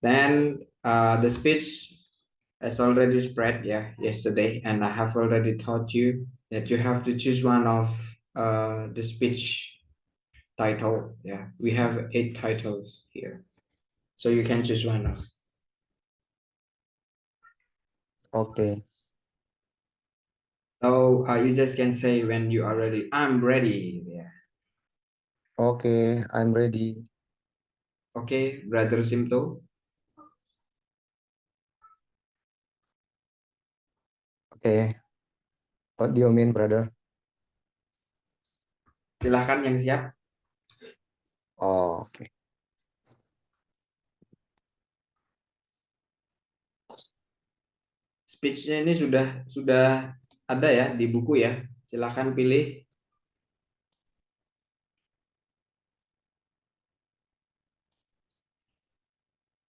Then the speech has already spread, yeah, yesterday, and I have already taught you that you have to choose one of the speech title. Yeah, we have 8 titles here, so you can choose one of. Okay. So you just can say when you are ready. I'm ready. Yeah. Okay, I'm ready. Okay, Brother Simto. Okay. What do you mean, brother? Silahkan yang siap. Oh, okay. Speechnya ini sudah ada ya di buku ya. Silahkan pilih.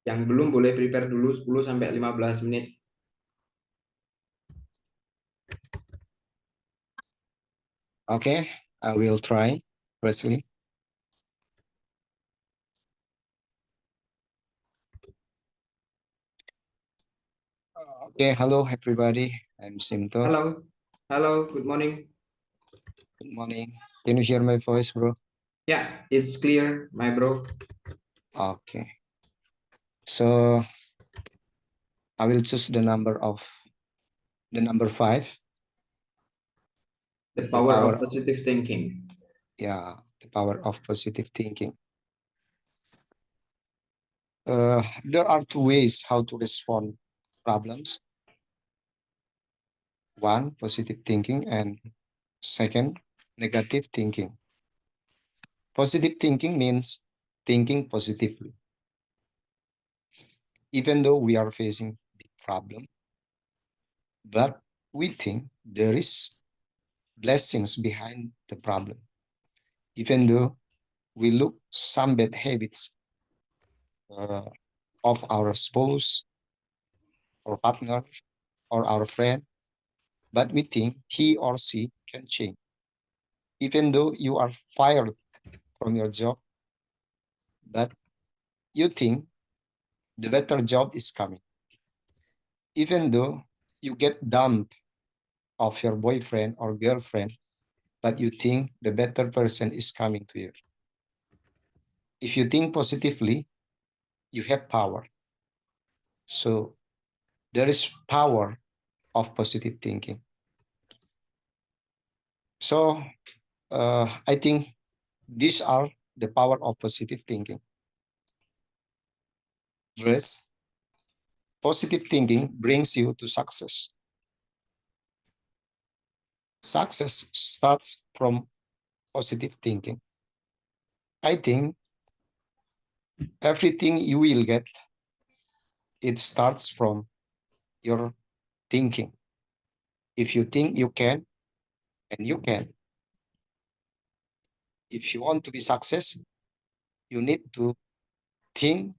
Yang belum boleh prepare dulu 10 sampai 15 menit. Okay, I will try, firstly. Okay, hello everybody. I'm Simto. Halo. Halo, good morning. Good morning. Can you hear my voice, bro? Yeah, it's clear, my bro. Okay. So I will choose the number 5. The The power of power, positive thinking. yeah, the power of positive thinking. There are two ways how to respond problems. One, positive thinking, and second, negative thinking. Positive thinking means thinking positively. Even though we are facing big problem, but we think there is blessings behind the problem. Even though we look some bad habits uh, of our spouse or partner or our friend, but we think he or she can change. Even though you are fired from your job, but you think the better job is coming. Even though you get dumped of your boyfriend or girlfriend, but you think the better person is coming to you. If you think positively, you have power. So there is power of positive thinking. So I think these are the power of positive thinking. First, positive thinking brings you to success. Success starts from positive thinking. I think everything you will get, it starts from your thinking. If you think you can, and you can. If you want to be success, you need to think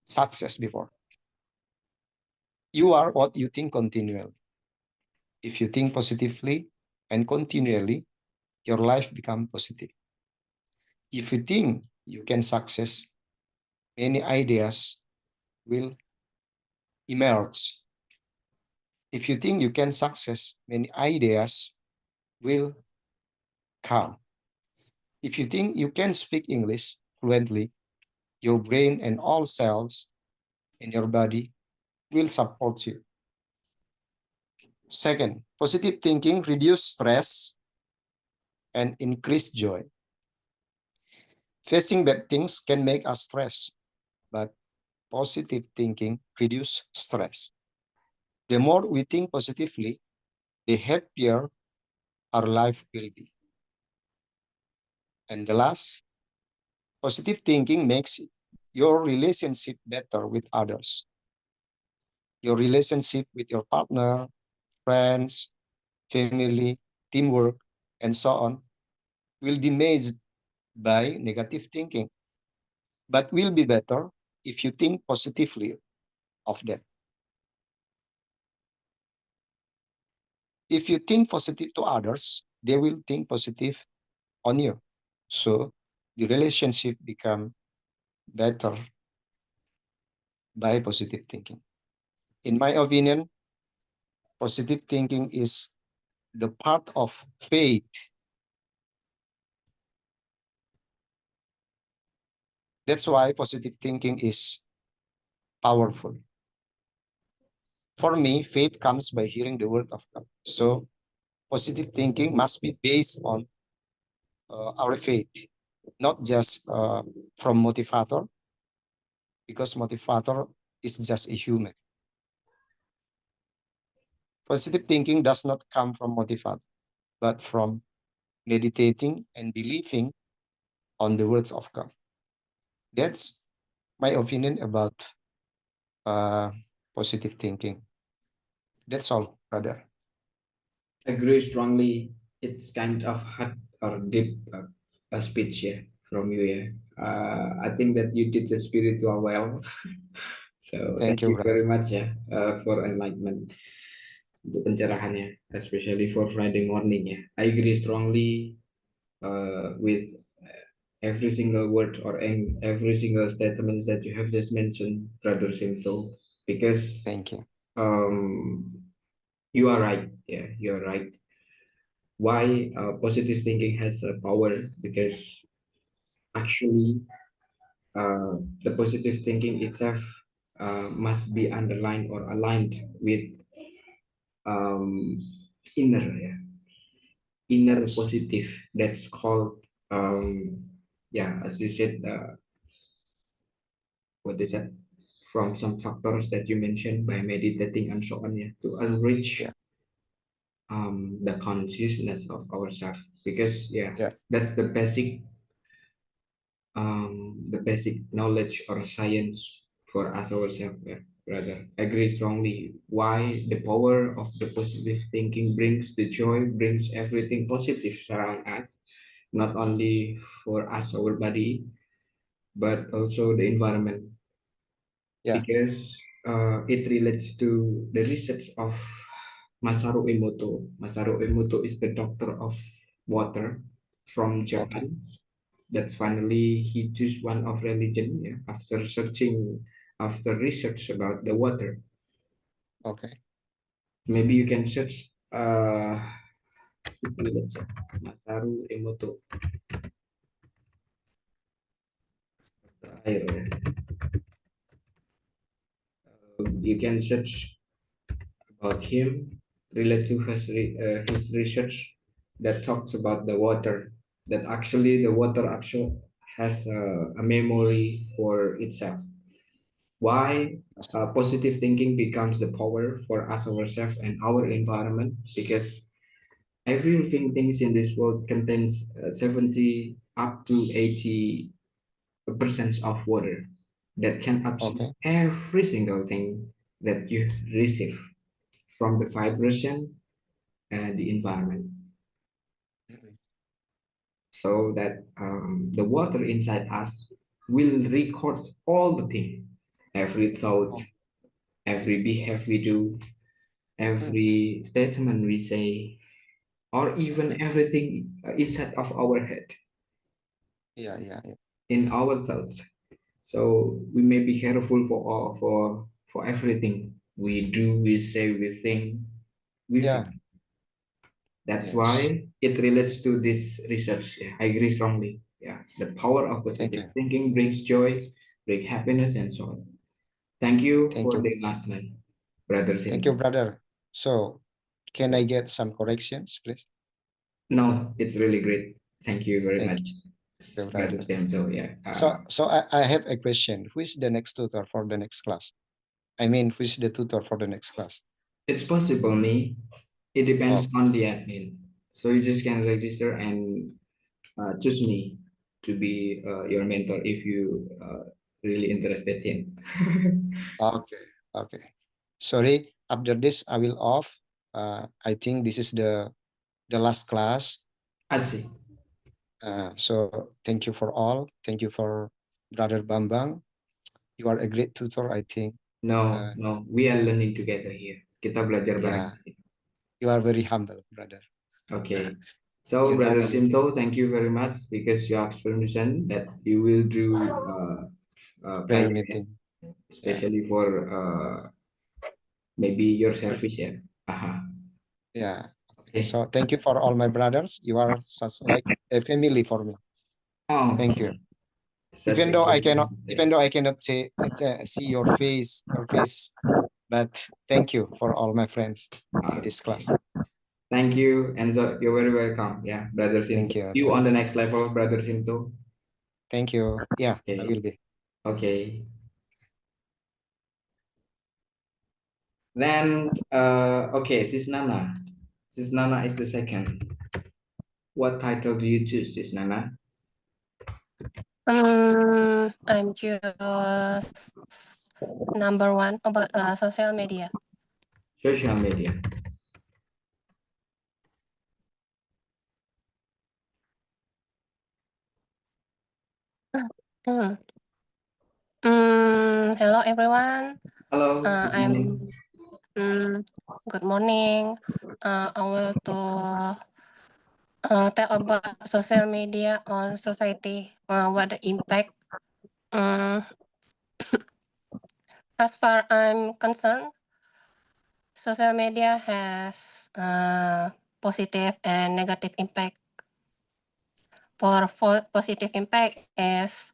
success before. You are what you think continually. If you think positively and continually, your life become positive. If you think you can success, many ideas will emerge. If you think you can success, many ideas will come. If you think you can speak English fluently, your brain and all cells in your body will support you. Second, positive thinking reduce stress and increase joy. Facing bad things can make us stress, but positive thinking reduce stress. The more we think positively, the happier our life will be. And the last, positive thinking makes your relationship better with others. Your relationship with your partner, friends, family, teamwork, and so on will be made by negative thinking, but will be better if you think positively of that. If you think positive to others, they will think positive on you. So the relationship become better by positive thinking. In my opinion, positive thinking is the part of faith. That's why positive thinking is powerful. For me, faith comes by hearing the word of God. So positive thinking must be based on our faith, not just from motivator, because motivator is just a human. Positive thinking does not come from motivator, but from meditating and believing on the words of God. That's my opinion about uh, positive thinking. That's all, brother. Agree strongly. It's kind of hard or deep speech, yeah, from you, yeah. I think that you did the spiritual well. So thank Thank you, you brother. very much, yeah, for enlightenment, untuk pencerahannya, especially for Friday morning, yeah. I agree strongly with every single word or every single statements that you have just mentioned, Brother Simso, because Thank you. um, you are right. Yeah, you are right. Why positive thinking has a power? Because actually, the positive thinking itself must be underlined or aligned with um, inner, yeah, inner Yes. positive. That's called, yeah, as you said, what is that? From some factors that you mentioned by meditating and so on, yeah, to enrich Yeah. the consciousness of ourselves. Because yeah, Yeah. that's the basic knowledge or science for us ourselves, yeah, rather agree strongly why the power of the positive thinking brings the joy, brings everything positive around us, not only for us, our body, but also the environment, Yeah. because it relates to the research of Masaru Emoto. Masaru Emoto is the doctor of water from Okay. Japan. That's Yeah. finally he chose one of religion, yeah, after searching, after research about the water. Okay. Maybe you can search let's say, Masaru Emoto, air, ya. You can search about him, related to his research that talks about the water, that actually the water actually has a memory for itself. Why Yes. positive thinking becomes the power for us ourselves and our environment? Because every living things in this world contains 70 up to 80% of water that can absorb Okay. every single thing that you receive from the vibration and the environment, Mhm. so that the water inside us will record all the things, every thought, Oh. every behavior we do, Mm. every statement we say, or even Okay. everything inside of our head, Yeah. Yeah. Yeah. in our thoughts. So we may be careful for everything we do, we say, we think, we feel. Yeah. That's Yes. why it relates to this research. Yeah, I agree strongly. Yeah, the power of Thank positive you. thinking brings joy, brings happiness, and so on. Thank you Thank for you. the enlightenment, brother Thank you, Sinto. brother. So, can I get some corrections, please? No, it's really great. Thank you very Thank much, you, brother brother. Sinto. Yeah. So I have a question. Who is the next tutor for the next class? I mean, who is the tutor for the next class? It's possible me. It depends Oh, on the admin. So you just can register and choose me to be your mentor if you really interested in. okay. Okay. Sorry. After this, I will off. I think this is the last class. I see. So thank you for all. Thank you for Brother Bambang. You are a great tutor, I think. No, Uh, no, we are learning together here. Kita belajar bareng. yeah, you are very humble, brother. Okay. So, You know Brother everything. Simto, thank you very much because you have permission that you will do Prayer prayer, meeting. especially for maybe your service, yeah. Yeah. Okay. So thank you for all my brothers. You are such like a family for me. Oh, Thank you. such a good thing to Even say. though I cannot say see your face, but thank you for all my friends in this class. Thank you, Enzo. You're very welcome. Yeah, Brother Sinto. Thank you. See you Thank on you. the next level, Brother Sinto. Thank you. Yeah, I Okay. will be. Okay. Then, okay, Sis Nana. Sis Nana is the second. What title do you choose, Sis Nana? I'm just number one about social media. Social media. Mm. Hello everyone. Hello, good I'm morning. good morning. I will to tell about social media on society. What the impact. Um, as far I'm concerned, social media has positive and negative impact. For positive impact is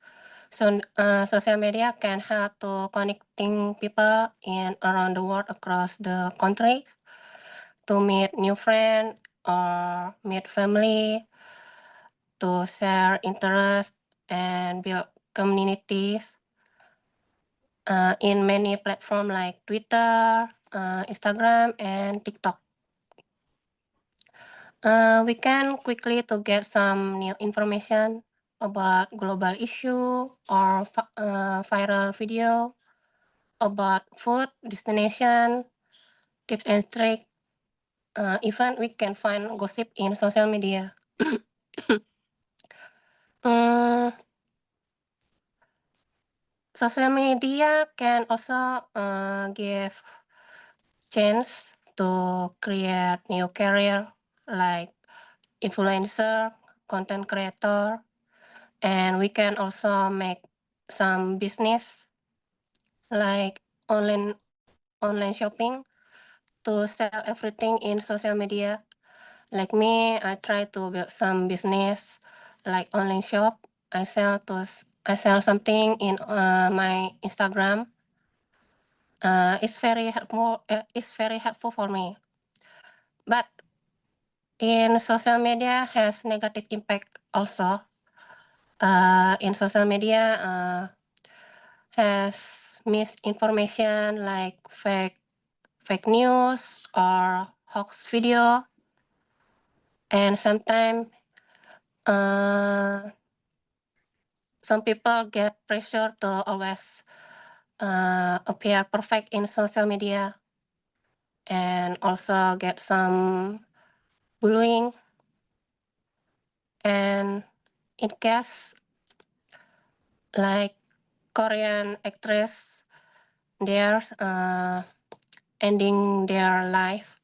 social media can help to connecting people in around the world across the country to meet new friends or meet family, to share interests and build communities in many platforms like Twitter, Instagram, and TikTok. We can quickly to get some new information about global issue or viral video about food destination tips and tricks. Even we can find gossip in social media. Mm, social media can also give chance to create new career like influencer, content creator, and we can also make some business like online shopping to sell everything in social media. Like me, I try to build some business like online shop. I sell something in my Instagram. It's very helpful. It's very helpful for me. But in social media has negative impact also. In social media has misinformation like fake news or hoax video, and sometimes some people get pressure to always appear perfect in social media, and also get some bullying. And in case like Korean actress, they're ending their life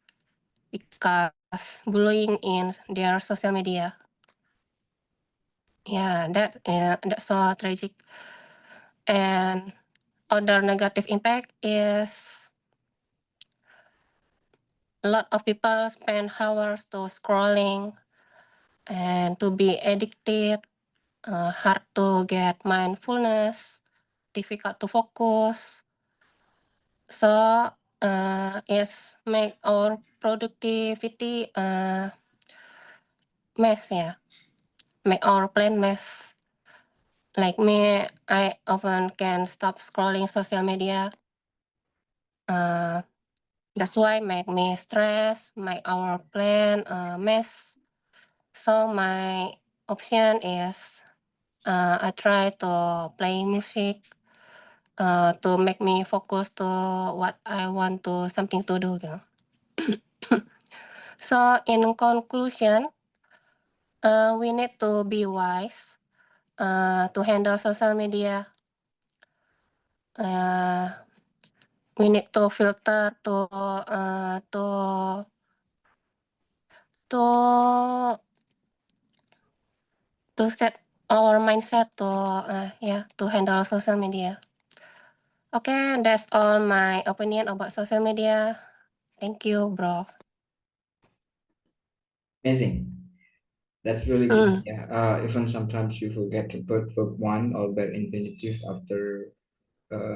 because bullying in their social media. Yeah, that's so tragic. And other negative impact is a lot of people spend hours to scrolling and to be addicted, hard to get mindfulness, difficult to focus. So it's make our productivity mess, yeah, make our plan mess. Like me, I often can stop scrolling social media. Uh, that's why make me stress, make our plan mess. So my option is I try to play music to make me focus to what I want to something to do. So in conclusion, we need to be wise to handle social media. Uh, we need to filter to to set our mindset to yeah to handle social media. Okay, that's all my opinion about social media. Thank you, bro. Amazing. That's really good. Yeah. Even sometimes you forget to put verb one or verb infinitive after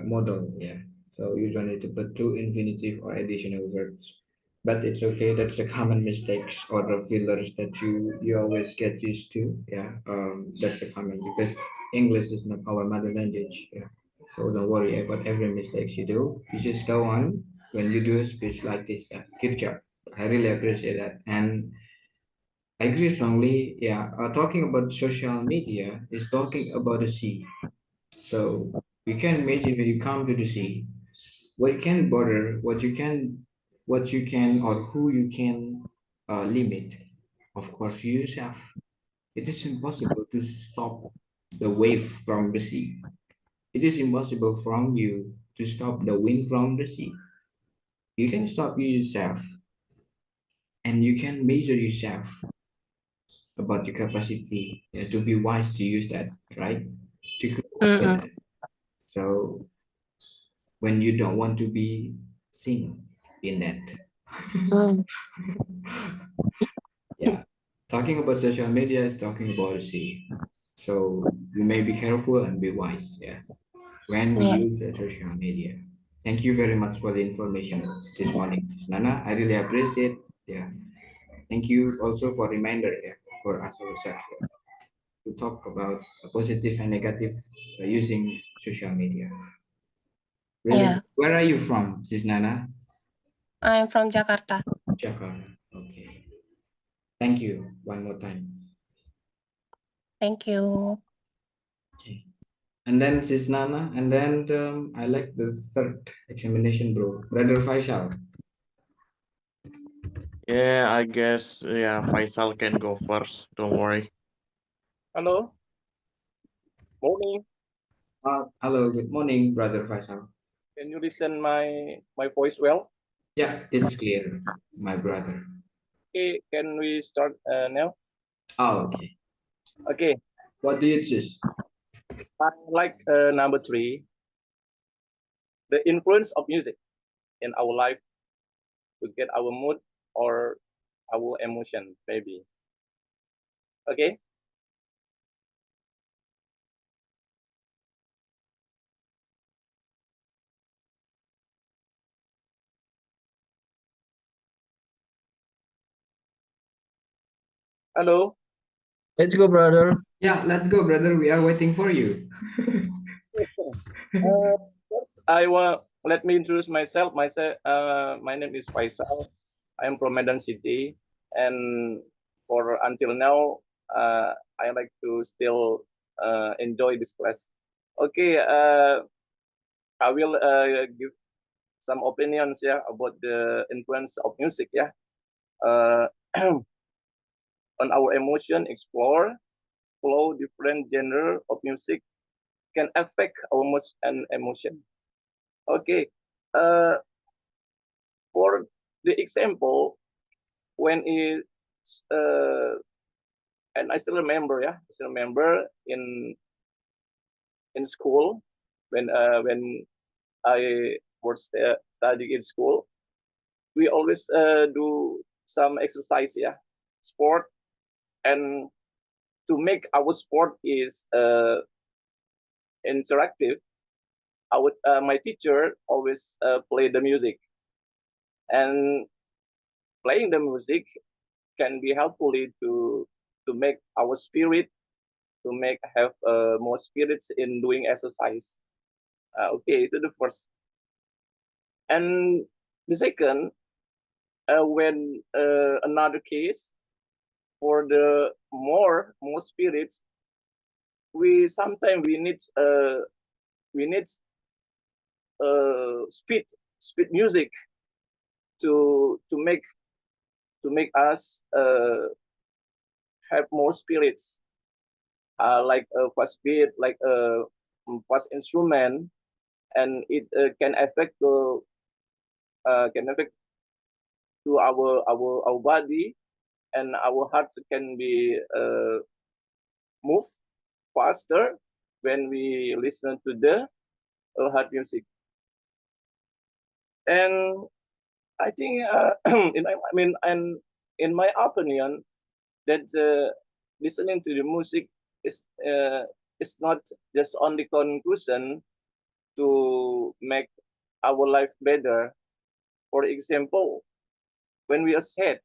model. Yeah. So you don't need to put two infinitive or additional verbs. But it's okay. That's a common mistakes or the fillers that you always get used to. Yeah. That's a common because English is not our mother language. Yeah. So don't worry about every mistakes you do. You just go on when you do a speech like this. Yeah. Good job. I really appreciate that. And I agree strongly. Yeah, talking about social media is talking about the sea. So you can imagine when you come to the sea, what can bother, what you can, or who you can limit. Of course, you yourself. It is impossible to stop the wave from the sea. It is impossible from you to stop the wind from the sea. You can stop yourself, and you can measure yourself about your capacity to be wise to use that, right? To cope with Mm-mm. that. So when you don't want to be seen in that. Mm. Yeah. Talking about social media is talking about the sea. So you may be careful and be wise, yeah, when we Yeah. use the social media. Thank you very much for the information this morning, Sis Nana. I really appreciate. Yeah. Thank you also for reminder, yeah, for us ourselves, yeah, to talk about positive and negative using social media. Really? Yeah. Where are you from, Sis Nana? I'm from Jakarta. Jakarta. Okay. Thank you one more time. Thank you. Okay. And then Sis Nana, and then I like the third examination, bro. Brother Faisal. Yeah, I guess Faisal can go first. Don't worry. Hello, morning. Hello, good morning, Brother Faisal. Can you listen my voice well? Yeah, it's clear, my brother. Okay, can we start now? Oh, okay. Okay, What do you choose? I like number 3, the influence of music in our life to get our mood or our emotion, maybe. Okay, hello. Let's go, brother. Yeah, let's go, brother. We are waiting for you. First, I want let me introduce myself. My name is Faisal. I am from Medan City, and for until now, I like to still enjoy this class. Okay, I will give some opinions about the influence of music uh, on our emotion. Explore flow different genre of music can affect our mood and emotion. Okay, uh, for the example, when it uh, and I still remember, I still remember in school when I was studying in school, we always do some exercise, sport, and to make our sport is interactive. My teacher always play the music, and playing the music can be helpfully to make our spirit to make have more spirits in doing exercise. Okay, to the first, and the second, when another case for the more spirits, we sometimes we need speed music to make us have more spirits, like a fast beat, like a fast instrument, and it can affect to our body, and our heart can be move faster when we listen to the hard music. And I think, in my opinion, that listening to the music is not just only conclusion to make our life better. For example, when we are sad,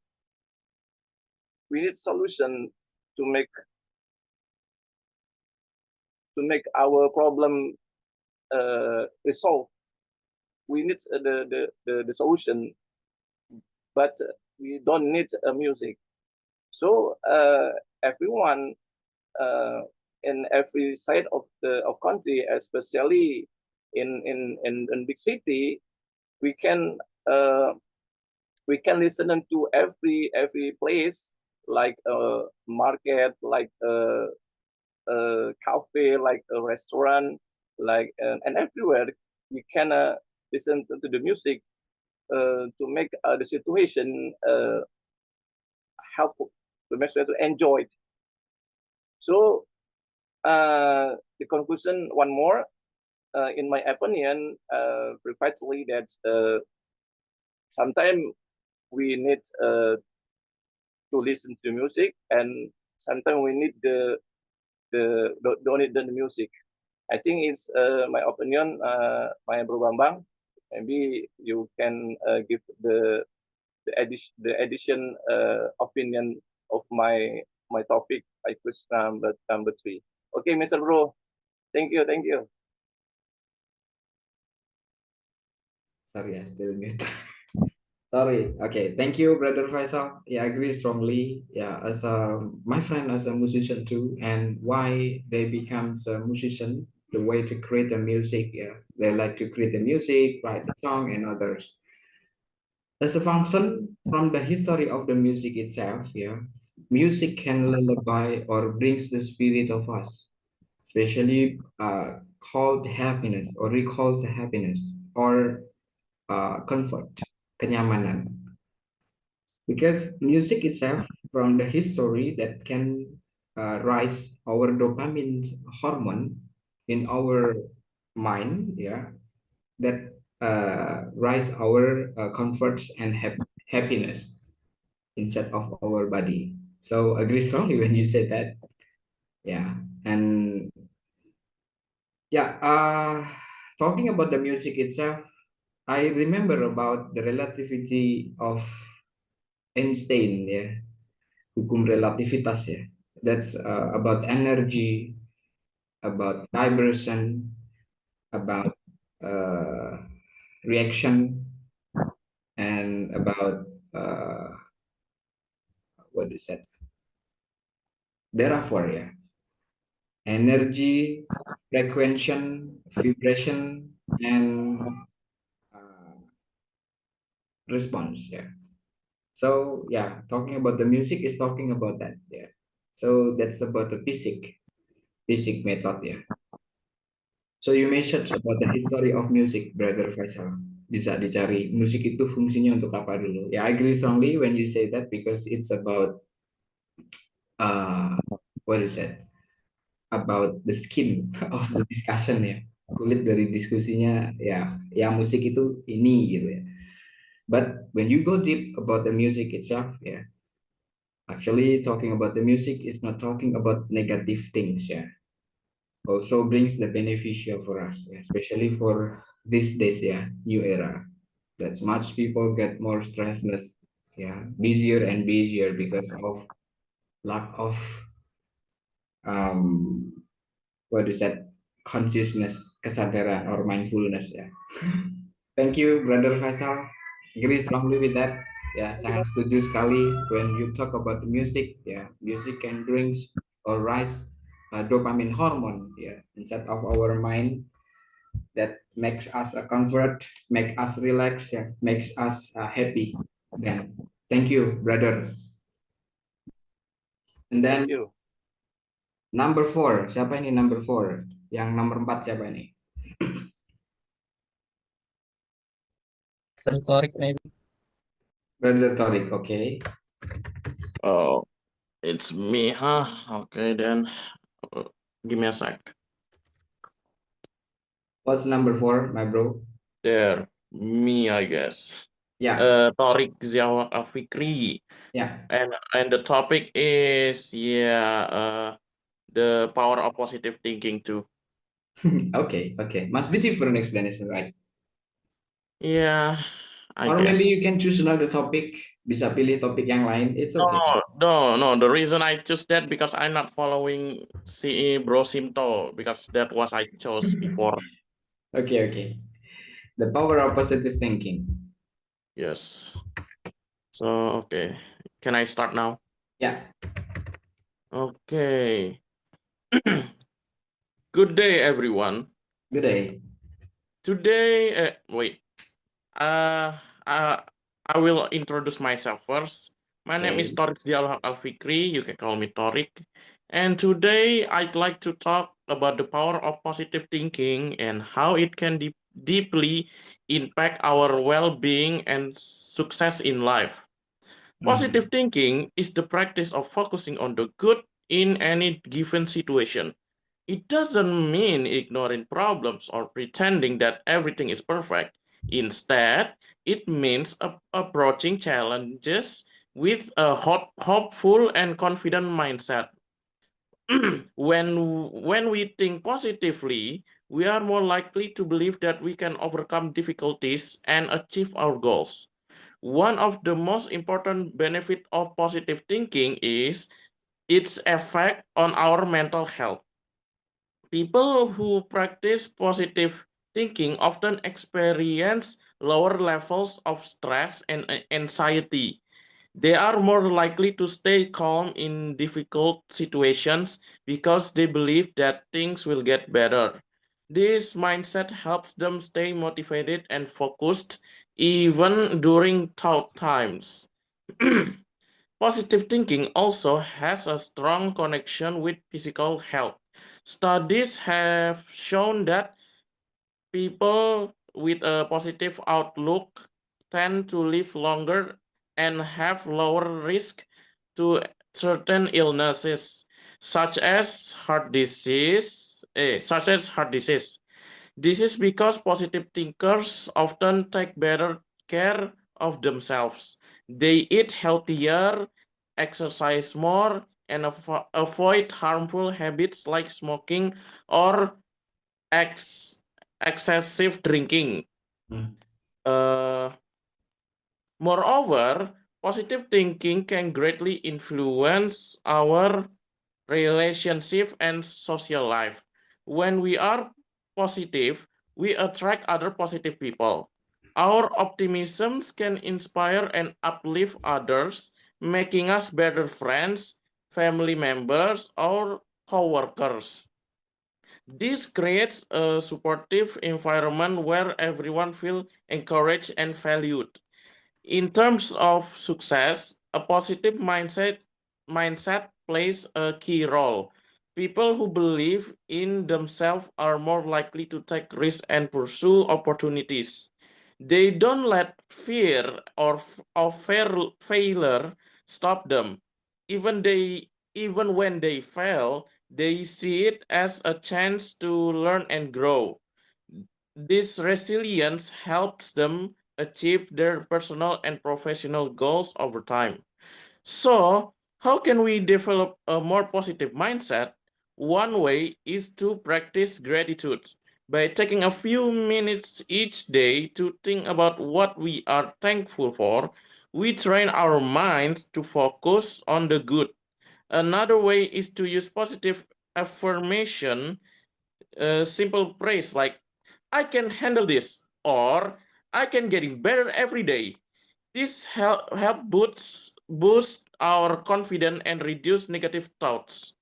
we need solution to make our problem resolve. We need the solution, but we don't need music. So everyone in every side of the country, especially in big city, we can listen to every place, like a market, like a cafe, like a restaurant, like and everywhere we can listen to the music to make the situation helpful, to make sure to enjoy it. So the conclusion, one more, in my opinion, precisely that sometimes we need to listen to music, and sometimes we need don't need the music. I think it's my opinion, my Bro Bambang. Maybe you can give the addition opinion of my topic. I choose number 3. Okay, Mr. Bro. Thank you. Sorry, I still mute. Sorry. Okay. Thank you, Brother Faisal. Yeah, I agree strongly. Yeah, as my friend as a musician too, and why they becomes a musician, the way to create the music. Yeah, they like to create the music, write the song, and others. As a function from the history of the music itself, yeah, music can lullaby or brings the spirit of us, especially called happiness or recalls the happiness or comfort, kenyamanan. Because music itself from the history that can rise our dopamine hormone in our mind, yeah, that rise our comforts and happiness instead of our body. So agree strongly when you said that. Yeah. And yeah, talking about the music itself, I remember about the relativity of Einstein, yeah, hukum relativitas, ya. That's about energy, about vibration, about uh, reaction, and about what is that? Therefore, yeah, energy, frequency, vibration, and uh, response. Yeah. So yeah, talking about the music is talking about that. Yeah. So that's about the physic method. Yeah. So you mentioned about the history of music, Brother Faisal. Bisa dicari musik itu fungsinya untuk apa dulu? Yeah, I agree strongly when you say that because it's about uh what is that? About the skin of the discussion ya. Kulit dari diskusinya ya, ya musik itu ini gitu ya. But when you go deep about the music itself, yeah, actually talking about the music is not talking about negative things, yeah. Also brings the beneficial for us, especially for these days, yeah, new era. That much people get more stressless, yeah, busier and busier because of lack of um what is that, consciousness, kesadaran or mindfulness, yeah. Thank you, Brother Faisal. Agree strongly with that. Ya, sangat setuju sekali when you talk about music. Ya, music can bring or rise dopamine hormone, ya, inside of our mind that makes us a comfort, make us relax, ya, makes us happy. Then, thank you, brother. And then Thank you. number 4, siapa ini number 4? Yang nomor 4 siapa ini? Rhetoric maybe. Brother Torik, okay. Oh, it's me, huh? Okay, then give me a sec. What's number 4, my bro? There. Me, I guess. Yeah, Tariq Ziawak Al-Fikri. yeah. And the topic is the power of positive thinking too. Okay, okay. Must be different explanation, right? Yeah, I Or maybe you guess. can choose another topic. Bisa pilih topik yang lain. It's No, okay. no. The reason I choose that because I'm not following Bro Simto because that was I chose before. Okay, okay. The power of positive thinking. Yes. So okay, can I start now? Yeah. Okay. Good day, everyone. Good day. Today, wait. Uh, uh, I will introduce myself first. My name is Okay. Torik Zialhaq Al-Fikri. You can call me Torik. And today I'd like to talk about the power of positive thinking and how it can deeply impact our well-being and success in life. Positive thinking is the practice of focusing on the good in any given situation. It doesn't mean ignoring problems or pretending that everything is perfect. Instead, it means approaching challenges with a hopeful and confident mindset. when we think positively, we are more likely to believe that we can overcome difficulties and achieve our goals. One of the most important benefit of positive thinking is its effect on our mental health. People who practice positive thinking often experience lower levels of stress and anxiety. They are more likely to stay calm in difficult situations because they believe that things will get better. This mindset helps them stay motivated and focused even during tough times. Positive thinking also has a strong connection with physical health. Studies have shown that people with a positive outlook tend to live longer and have lower risk to certain illnesses such as heart disease. This is because positive thinkers often take better care of themselves. They eat healthier, exercise more, and avoid harmful habits like smoking or excessive drinking. Uh, Moreover, positive thinking can greatly influence our relationship and social life. When we are positive, we attract other positive people. Our optimisms can inspire and uplift others, making us better friends, family members, or co-workers. This creates a supportive environment where everyone feels encouraged and valued. In terms of success, a positive mindset plays a key role. People who believe in themselves are more likely to take risks and pursue opportunities. They don't let fear or failure stop them. Even when they fail, they see it as a chance to learn and grow. This resilience helps them achieve their personal and professional goals over time. So, how can we develop a more positive mindset? One way is to practice gratitude. By taking a few minutes each day to think about what we are thankful for, we train our minds to focus on the good. Another way is to use positive affirmation, simple praise like I can handle this or I can getting better every day. This help boost our confidence and reduce negative thoughts.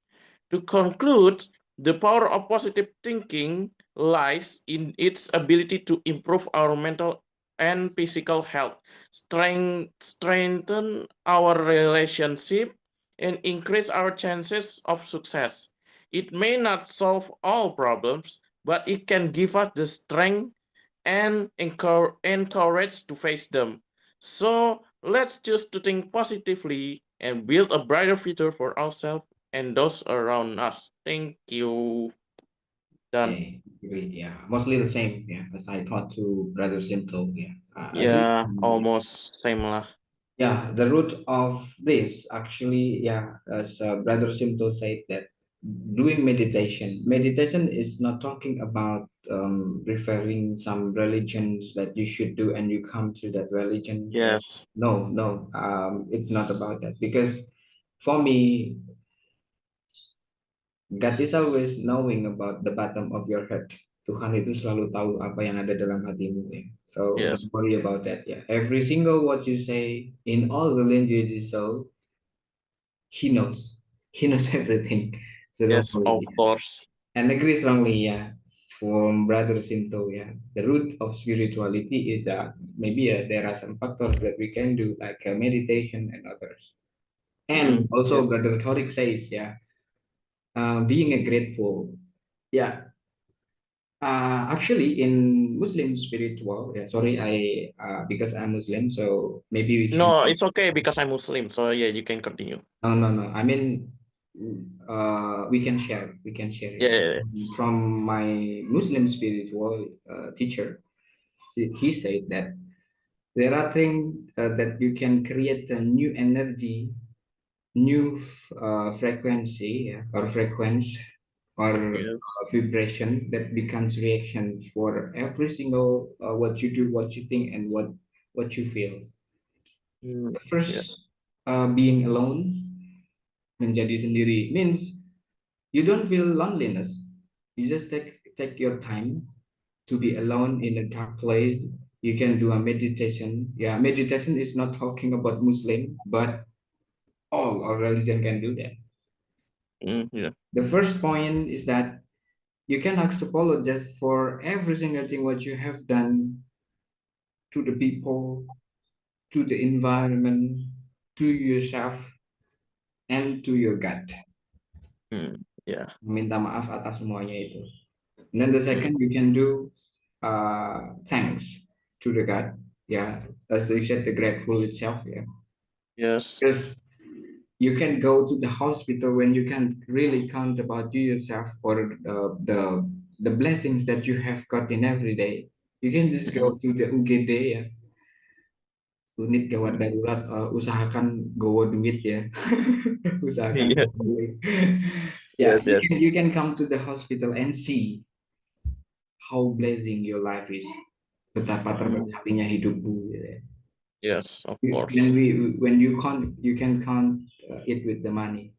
To conclude, the power of positive thinking lies in its ability to improve our mental and physical health, strengthen our relationship, and increase our chances of success. It may not solve all problems, but it can give us the strength and encourage to face them. So let's choose to think positively and build a brighter future for ourselves and those around us. Thank you. Done. Okay, great. Yeah, mostly the same. Yeah, as I taught to Brother Simple. Yeah, I Yeah, believe, almost same lah. yeah, the root of this actually, yeah, as Brother Simple said that doing meditation is not talking about referring some religions that you should do and you come to that religion. Yes. No, no, it's not about that because for me, God is always knowing about the bottom of your heart. Tuhan itu selalu tahu apa yang ada dalam hatimu ya. So don't Yes. worry about that ya. Every single what you say in all the languages, so He knows. He knows everything. So don't Yes, of worry. course. And agree strongly, yeah, from Brother Sinto, yeah. The root of spirituality is that maybe there are some factors that we can do like meditation and others. And also Yeah. Brother Thorik says, yeah, being a grateful, yeah. Actually, in Muslim spiritual, yeah. Sorry, I because I'm Muslim, so maybe we can. No, it's okay because I'm Muslim. So yeah, you can continue. No. I mean, we can share. We can share. Yes. From my Muslim spiritual teacher, he said that there are things that you can create a new energy, new frequency, yeah, or frequency or Yes. vibration that becomes reaction for every single what you do, what you think, and what you feel. The first, Yes. being alone, menjadi sendiri means you don't feel loneliness. You just take your time to be alone in a dark place. You can do a meditation. Yeah, meditation is not talking about Muslim, but all our religion can do that. Yeah. The first point is that you can apologize for every single thing what you have done to the people, to the environment, to yourself, and to your God. Yeah. Minta maaf atas semuanya itu. And then the second, you can do thanks to the God. Yeah, as you said, the grateful itself. Yeah, Yes. because you can go to the hospital when you can really count about you yourself or the blessings that you have got in every day. You can just go to the UGD ya, unit gawat darurat, usahakan gowo duit ya, usahakan Yeah. gowo duit. Yeah, Yes. Yes. you can come to the hospital and see how blessing your life is, betapa terberkatinya hidupmu. Gitu ya. Yes, of When course. when you can count it with the money.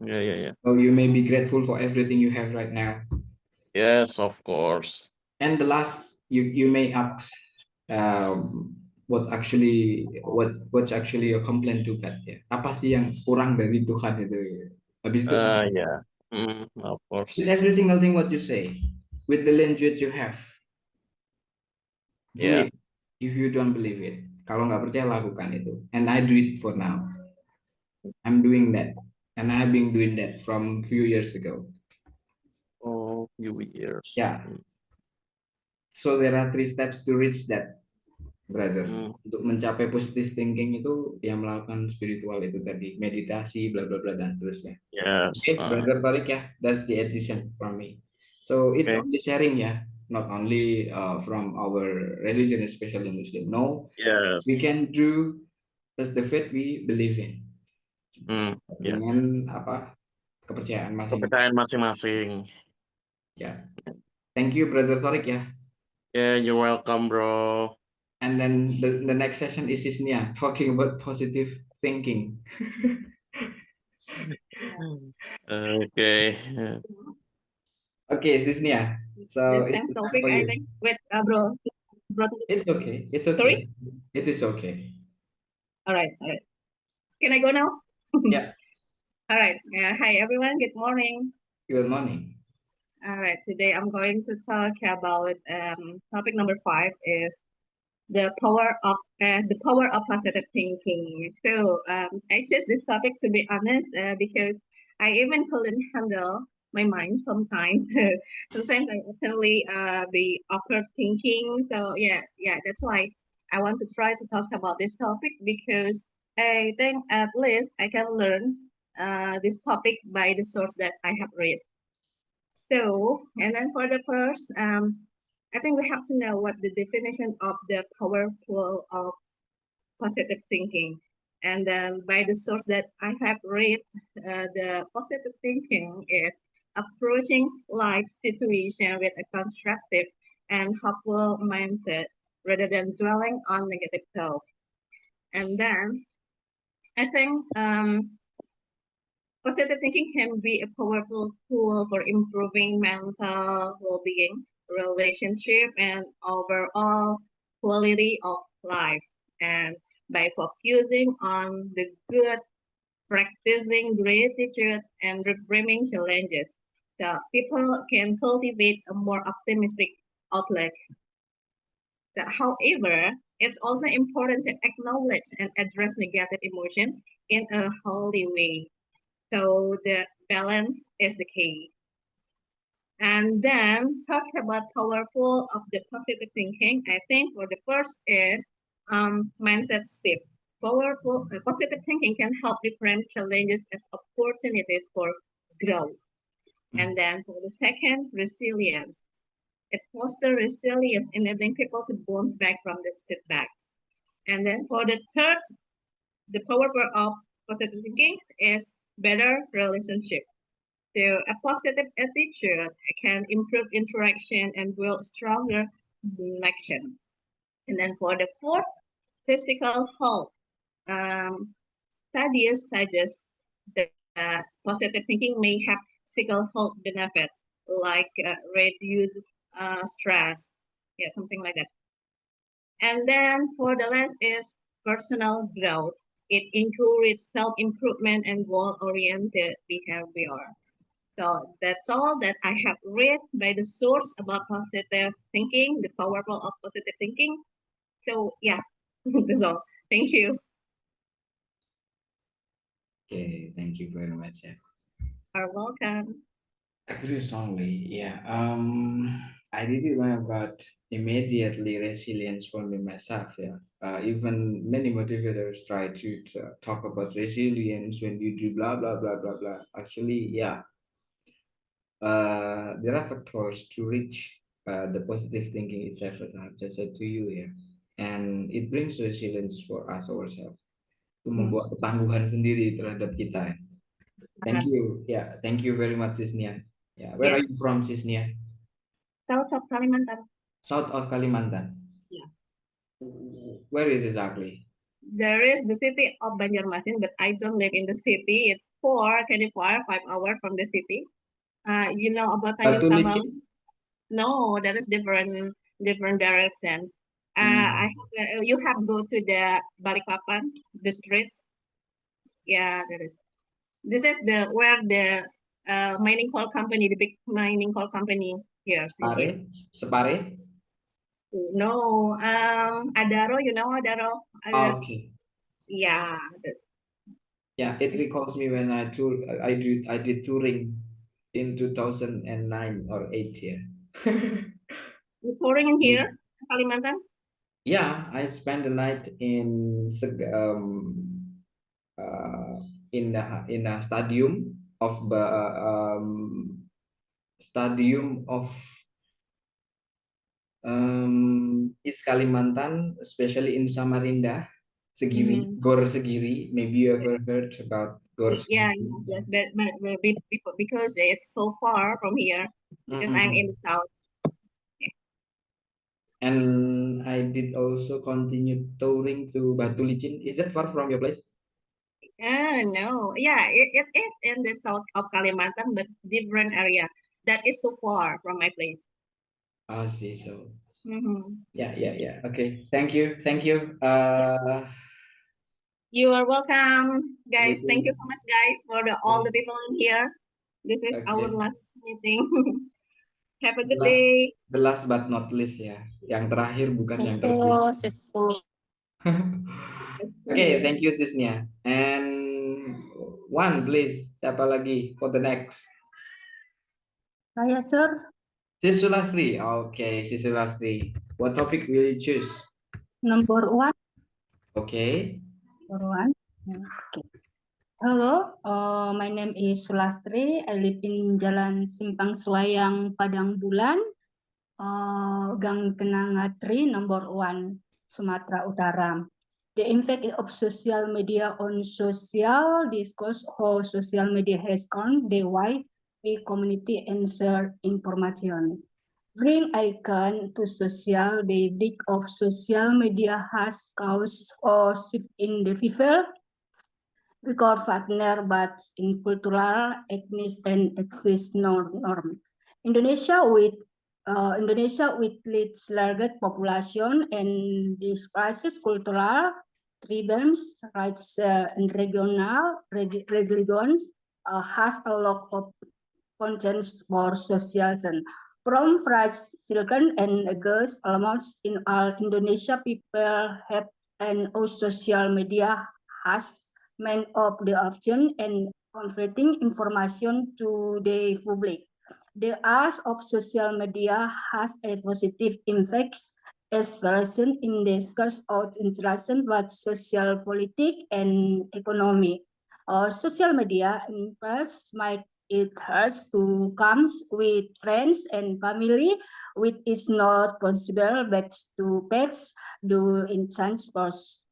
Yeah. So you may be grateful for everything you have right now. Yes, of course. And the last, you may ask, what's actually your complaint to God ya? Apa sih yang kurang dari Tuhan itu? Habis itu, Yeah. Of with course. every single thing what you say, with the language you have, do Yeah. it. If you don't believe it, kalau nggak percaya lakukan itu. And I do it for now. I'm doing that, and I have been doing that from few years ago. Oh, few years. Yeah. So there are 3 steps to reach that, brother. Untuk mencapai positive thinking itu yang melakukan spiritual itu tadi, meditasi, bla bla bla dan seterusnya. Yes. Okay, brother Tariq ya, that's the addition from me. So it's Okay. only sharing ya, not only from our religion, especially Muslim. No, Yes. we can do as the faith we believe in. Yeah. Dengan kepercayaan masing-masing. Kepercayaan masing-masing. Ya. Thank you, brother Tariq ya. Yeah, you're welcome, bro. And then the next session is Isnia talking about positive thinking. Okay. Okay, Isnia. So The it's next time topic, for I you. think. Wait, bro. It's okay. It's okay. Sorry? It is okay. All right. Can I go now? Yeah. All right. Hi, everyone. Good morning. Good morning. All right. Today I'm going to talk about topic number 5 is the power of positive thinking. So I chose this topic to be honest because I even couldn't handle my mind sometimes. Sometimes I totally be awkward thinking. So yeah, that's why I want to try to talk about this topic because I think at least I can learn this topic by the source that I have read. So, and then for the first, I think we have to know what the definition of the powerful of positive thinking. And then by the source that I have read, the positive thinking is approaching life situation with a constructive and hopeful mindset rather than dwelling on negative thoughts. And then I think positive thinking can be a powerful tool for improving mental well-being, relationship, and overall quality of life. And by focusing on the good, practicing gratitude, and reframing challenges, the people can cultivate a more optimistic outlook. However, it's also important to acknowledge and address negative emotion in a healthy way. So the balance is the key. And then talk about powerful of the positive thinking. I think for the first is mindset shift. Powerful positive thinking can help reframe challenges as opportunities for growth. And then for the second, resilience. It fosters resilience, enabling people to bounce back from the setbacks. And then for the third, the power of positive thinking is better relationship. So a positive attitude can improve interaction and build stronger connection. And then for the fourth, physical health. Studies suggest that positive thinking may have physical health benefits like reduce stress, yeah, something like that. And then for the last is personal growth. It encourages self-improvement and goal-oriented behavior. So that's all that I have read by the source about positive thinking, the powerful of positive thinking. So yeah, that's all. Thank you. Okay, thank you very much. Yeah. You're welcome. Agree strongly. Yeah. I didn't know about immediately resilience for me myself. Yeah. Even many motivators try to talk about resilience when you do blah blah blah blah blah. Actually, yeah. There are factors to reach the positive thinking itself, as I have just said to you here, and it brings resilience for us ourselves. Itu membuat ketangguhan sendiri terhadap kita. Thank you. Yeah, thank you very much, Sisnia. Yeah, where are you Yes. from, Sisnia? South of Kalimantan. South of Kalimantan. Yeah. Where is it exactly? There is the city of Banjarmasin, but I don't live in the city. It's 5 hours from the city. You know about Tanjung Batu Kamal? Licin? No, that is different direction. You have go to the Balikpapan, the street. Yeah, that is. This is the where the mining coal company, the big mining coal company here. In here. Separe? No, Adaro, you know Adaro? Okay. Yeah, this. Yeah, it recalls me when I did touring in 2009 or 8 here. You touring in here, Kalimantan? Yeah, I spent the night in a stadium of East Kalimantan, especially in Samarinda, Segiri, Gor Segiri. Maybe you ever heard about Gor Yeah, Segiri? yes, but because it's so far from here, because I'm in the south. And I did also continue touring to Batu Licin. Is that far from your place? No, yeah, it is in the south of Kalimantan, but different area. That is so far from my place. I see. So Mm-hmm. yeah. Okay. Thank you. You are welcome, guys. Thank you Meeting. so much, guys, for all the people in here. This is our Okay. last meeting. Have a good Last, day. the last but not least ya. Yang terakhir bukan yang Thank terbaik. you, Sismi. Okay, thank you Sisnya. And one please, siapa lagi for the next? Saya, sir. Sis Sulastri. Okay, Sis Sulastri. What topic will you choose? Number one. Okay. Number one. Okay. Hello, my name is Sulastri. I live in Jalan Simpang Suayang, Padang Bulan, Gang Kenanga 3, number 1, Sumatera Utara. The impact of social media on social discourse, how social media has gone, the way we community and share information. Bring icon to social, the big of social media has caused a shift in the people. We call partner, but in cultural, ethnic, and ethnic norm. Indonesia with its largest population and this crisis cultural tribes, rights, and regional religions has a lot of contents for socialization. From fried children and girls, almost in all Indonesia, people have and social media has many of the option and converting information to the public. The use of social media has a positive impact expression in the discourse of interaction with social, politics, and economy. Social media influence might it hurts to comes with friends and family, which is not possible but to pets do in transports.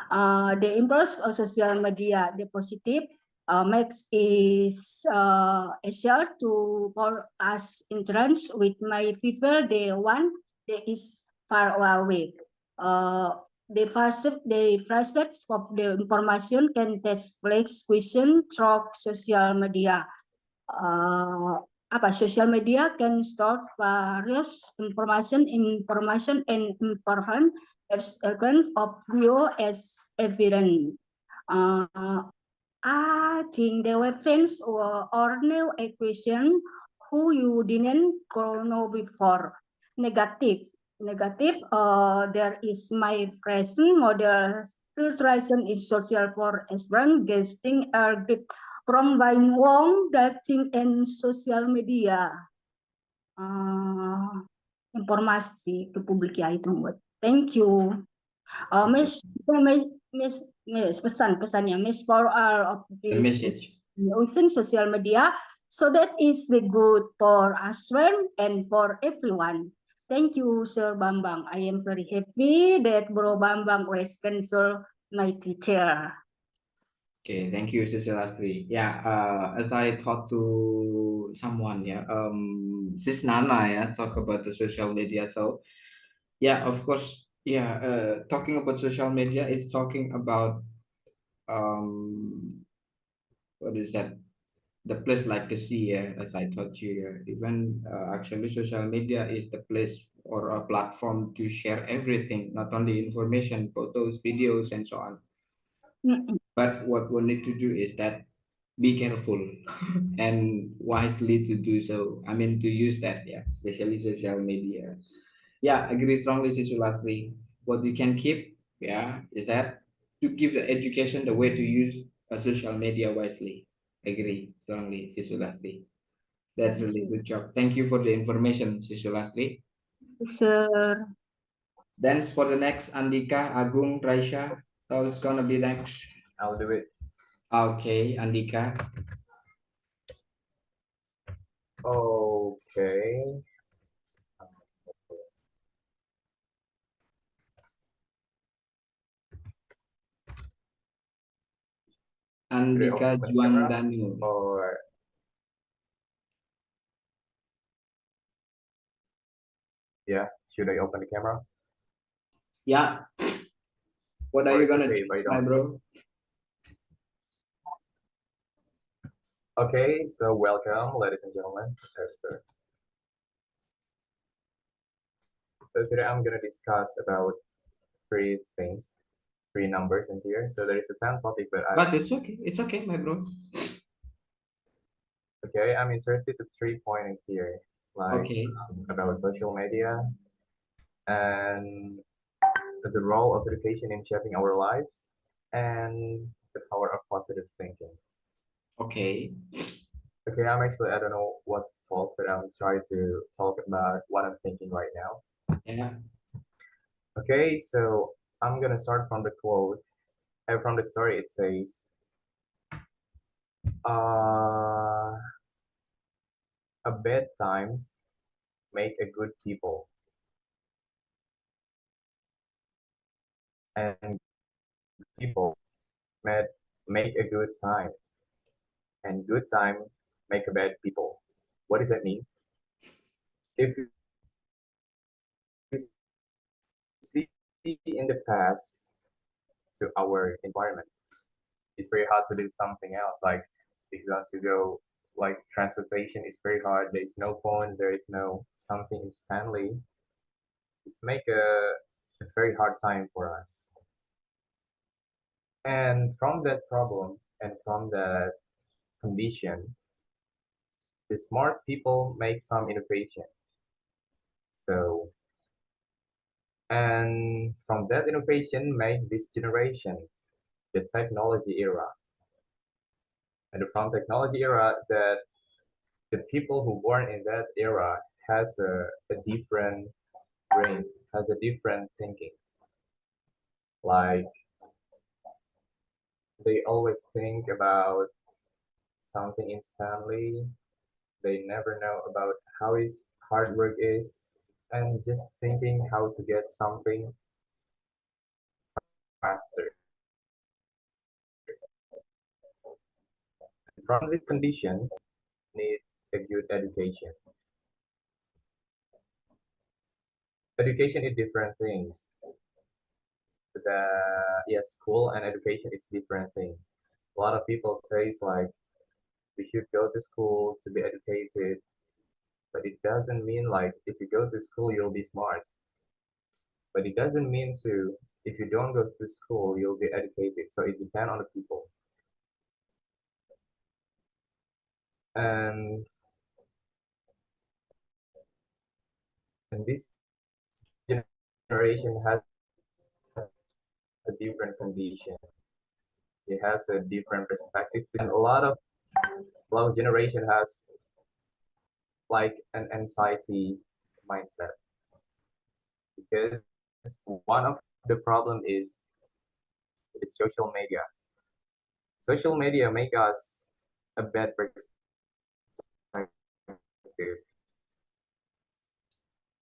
The impulse of social media, the positive makes is easier to for us interactions with my people, the one that is far away. The prospects of the information can take place question through social media. Social media can store various information and important evidence of view as evident. I think there were things or new equation who you didn't know before. Negative. There is my present model illustration is social for experience getting from buying wrong dating and social media. Informasi ke publik ya itu buat. Thank you. Miss pesannya Miss for all of The this message. using social media, so that is the good for us and for everyone. Thank you, Sir Bambang. I am very happy that Bro Bambang was cancel my teacher. Okay, thank you, Sister Lastri. Yeah, as I talked to someone, Sis Nana, talk about the social media. So, yeah, of course, talking about social media is talking about what is that? The place like the sea, as I told you. Even actually, social media is the place or a platform to share everything, not only information, photos, videos, and so on. But what we need to do is that be careful and wisely to do so. I mean, to use that, especially social media. Yeah, agree strongly, Sister Lastly. What we can keep, is that to give the education the way to use a social media wisely. Agree strongly, Sister Lastly. That's really good job. Thank you for the information, Sister Lastly. Sir. Then for the next, Andika, Agung, Raisha. So it's gonna be next. I'll do it. Okay, Andika. Okay. Andika Juandanu. Or yeah, should I open the camera? Yeah. What are Or you it's gonna okay do, if I my don't? bro? Okay, so welcome, ladies and gentlemen. So today I'm gonna discuss about three things, three numbers in here. So there is a 10 topic, But it's okay. It's okay, my bro. Okay, I'm interested to 3 points in here, like Okay. about social media and the role of education in shaping our lives and the power of positive thinking. Okay. Okay, I don't know what to talk, but I'm trying to talk about what I'm thinking right now. Yeah. Okay, so I'm gonna start from the quote. From the story, it says, A bad times make a good people, and people make a good time, and good time make a bad people. What does that mean? If you see in the past to our environment, it's very hard to do something else. Like if you want to go, like transportation is very hard. There's no phone. There is no something instantly. It's make a very hard time for us. And from that problem and from that condition, the smart people make some innovation. So, and from that innovation made this generation, the technology era. And from technology era, that the people who born in that era has a different brain, has a different thinking. Like they always think about something instantly. They never know about how is hard work is, and just thinking how to get something faster. From this condition, need a good education. Education is different things. School and education is different thing. A lot of people says like we should go to school to be educated, but it doesn't mean like if you go to school you'll be smart. But it doesn't mean to if you don't go to school you'll be educated. So it depends on the people. And this generation has a different condition. It has a different perspective, and a lot of generation has like an anxiety mindset, because one of the problem is social media. Social media make us a bad perspective.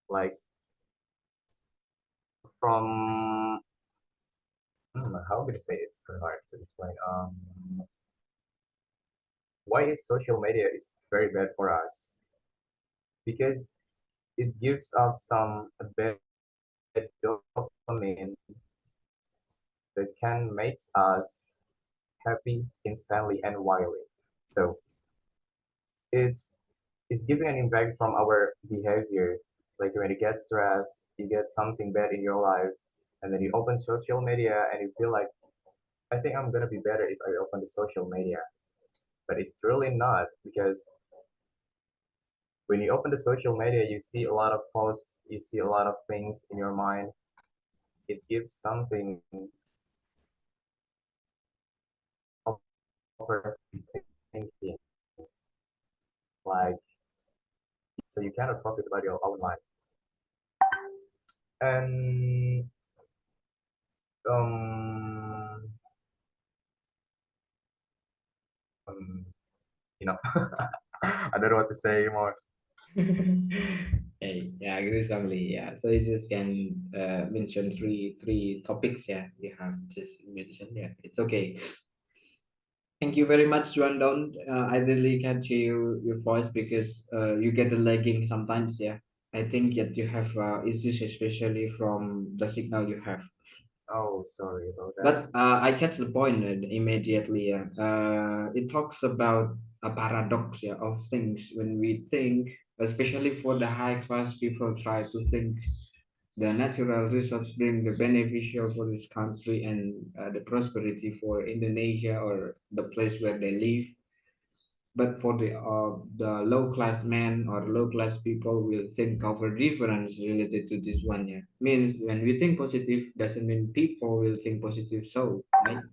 Like from how can I say it's very hard to explain. Why is social media is very bad for us? Because it gives us some bad dopamine that can make us happy instantly and wildly. So it's giving an impact from our behavior. Like when you get stressed, you get something bad in your life, and then you open social media and you feel like, I think I'm gonna be better if I open the social media. But it's really not, because when you open the social media, you see a lot of posts, you see a lot of things in your mind. It gives something overthinking, like so you cannot focus about your own life. And um, you know, I don't know what to say more. Hey, yeah, I agree strongly. Yeah, so you just can mention three topics. Yeah, you have just mentioned. Yeah, it's okay. Thank you very much, Rundown. I really can't hear your voice because you get the lagging sometimes. Yeah, I think that you have issues, especially from the signal you have. Oh, sorry about that. But I catch the point immediately. Yeah. It talks about a paradox, yeah, of things when we think, especially for the high class people, try to think the natural resource being the beneficial for this country and the prosperity for Indonesia or the place where they live. But for the low class man or low class people will think of a difference related to this one. Yeah, means when we think positive doesn't mean people will think positive. So right,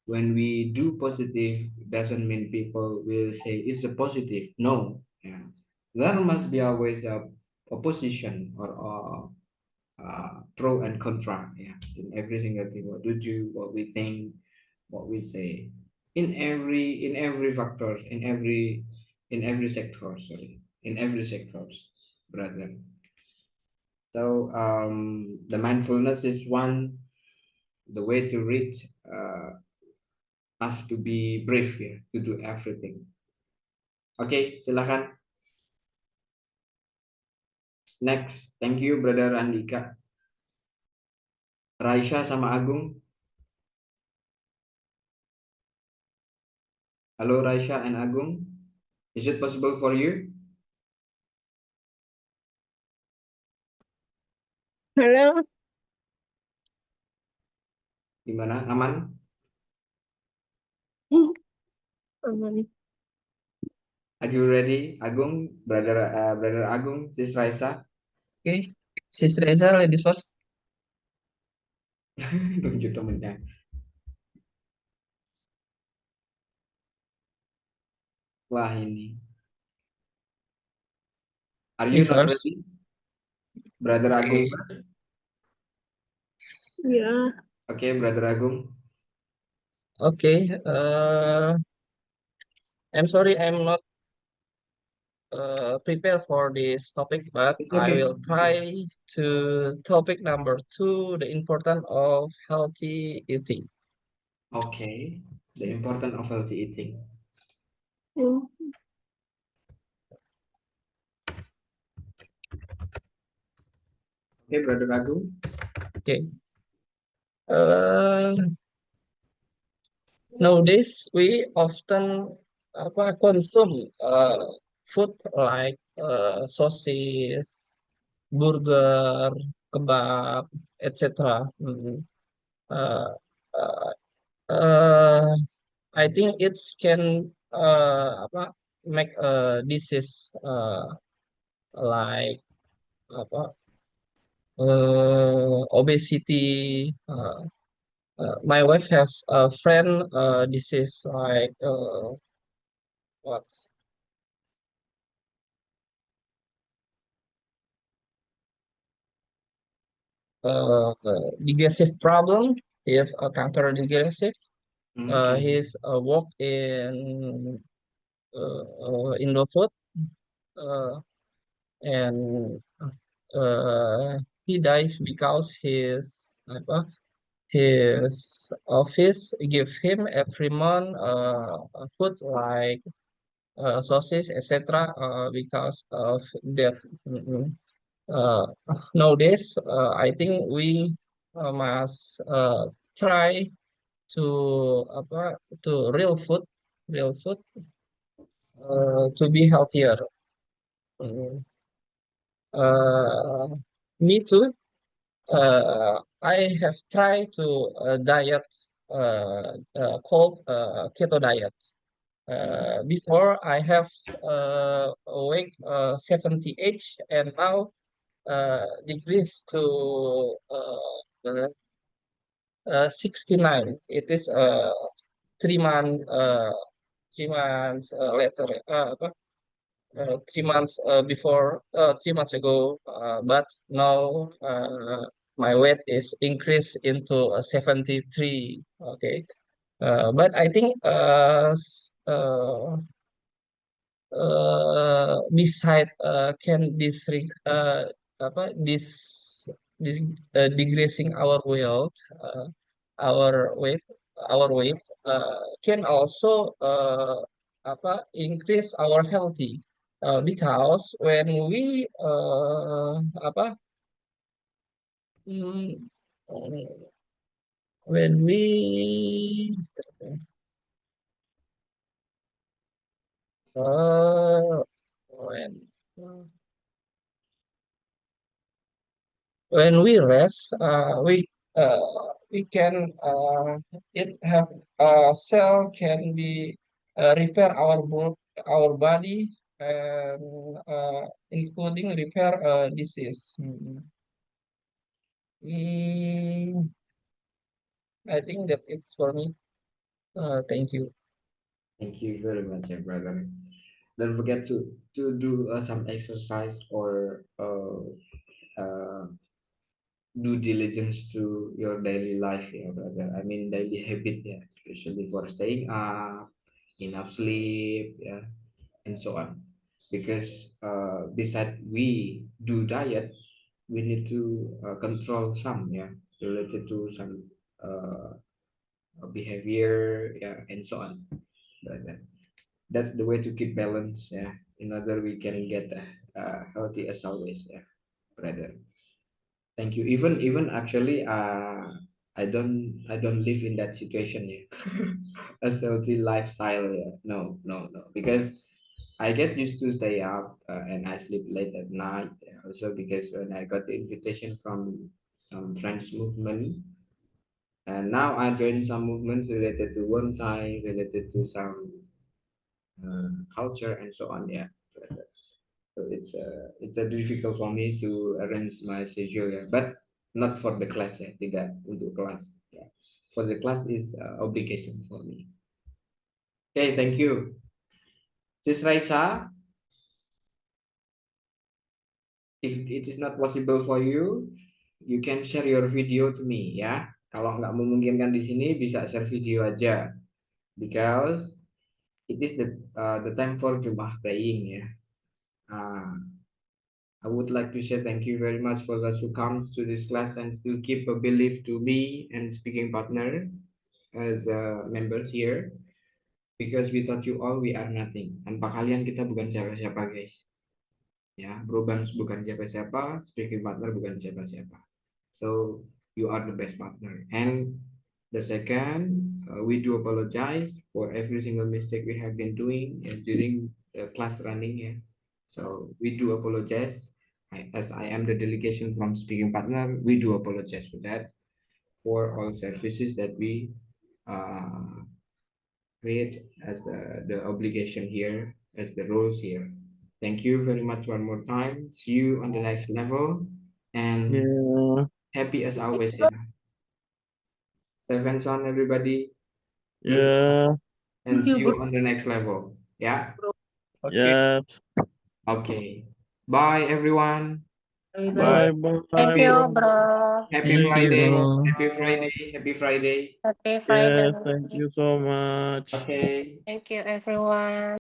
when we do positive doesn't mean people will say it's a positive. No, yeah, there must be always a opposition or pro and contra. Yeah, in every single thing. What do you, what we think, what we say. in every factor, in every sector, sorry, in every sectors, brother. So the mindfulness is one, the way to reach us to be brave here, to do everything. Oke, silakan. Next, thank you brother Andika. Raisya sama Agung. Halo Raisya and Agung. Is it possible for you? Halo. Gimana? Aman? Aman. Are you ready, Agung? Brother Agung, sis Raisa. Okay. Sis Reza, ladies first. Tunjuk temennya. Wah ini. Are you Me not first. ready? Brother Agung Okay. first. Yeah. Okay, Brother Agung. Okay. I'm sorry I'm not prepared for this topic, but It's I okay. will try to topic number 2, the importance of healthy eating. Okay, the importance of healthy eating. Mm. Okay, Brother Agung. Okay. Nowadays we often consume food like sausage, burger, kebab, etc. Uh, uh, uh, I think it can make a disease like apa obesity. My wife has a friend disease like what digestive problem. If a cancer digestive, Okay. he's work in the food and he dies because his office give him every month food like sausage etc. Because of that. Uh, Nowadays, I think we must try to real food to be healthier. Mm. Uh, Me too. I have tried to diet called keto diet. Before I have weight 78 and now decreased to 69. It is 3 month 3 months later. 3 months before 3 months ago, but now my weight is increased into 73. Okay, but I think beside can apa this decreasing our weight our weight can also increase our healthy because when we mm, mm, when we uh, when when we rest, uh, we can it have cell can be repair our body and including repair disease. Mm, I think that is for me. Thank you. Thank you very much, brother. Don't forget to do some exercise or due diligence to your daily life, brother. I mean daily habit, especially for staying up, enough sleep, yeah, and so on. Because besides we do diet, we need to control some, yeah, related to some behavior, yeah, and so on. But that's the way to keep balance, yeah, in order we can get healthy as always, yeah, brother. Thank you. Even actually, I don't live in that situation yet. A healthy lifestyle, yeah. No, no, no. Because I get used to stay up and I sleep late at night. Also because when I got the invitation from some French movement, and now I join some movements related to bonsai, related to some culture and so on. Yeah. So it's a difficult for me to arrange my schedule, yeah. But not for the class, ya, tidak untuk kelas. Yeah. For the class is obligation for me. Okay, thank you. Sis Raisa, if it is not possible for you, you can share your video to me, ya. Kalau nggak memungkinkan di sini, bisa share video aja. Because it is the time for Jummah praying, ya. I would like to say thank you very much for those who comes to this class and still keep a belief to me and speaking partner as members here, because without you all we are nothing. Tanpa kalian kita bukan siapa-siapa, guys. Ya, Brobans bukan siapa-siapa, speaking partner bukan siapa-siapa. So you are the best partner. And the second, we do apologize for every single mistake we have been doing during the class running. Yeah. So we do apologize. As I am the delegation from speaking partner, we do apologize for that, for all services that we create as the obligation here, as the rules here. Thank you very much one more time. See you on the next level, and Yeah. happy as always. Yeah. Stay hands on, everybody. Yeah. And see you on the next level. Yeah. Yes. Okay. Bye, everyone. Bye bye. Thank you, bro. Happy Thank Friday. you. Happy Friday. Happy Friday. Happy Friday. Yes, thank you so much. Okay. Thank you, everyone.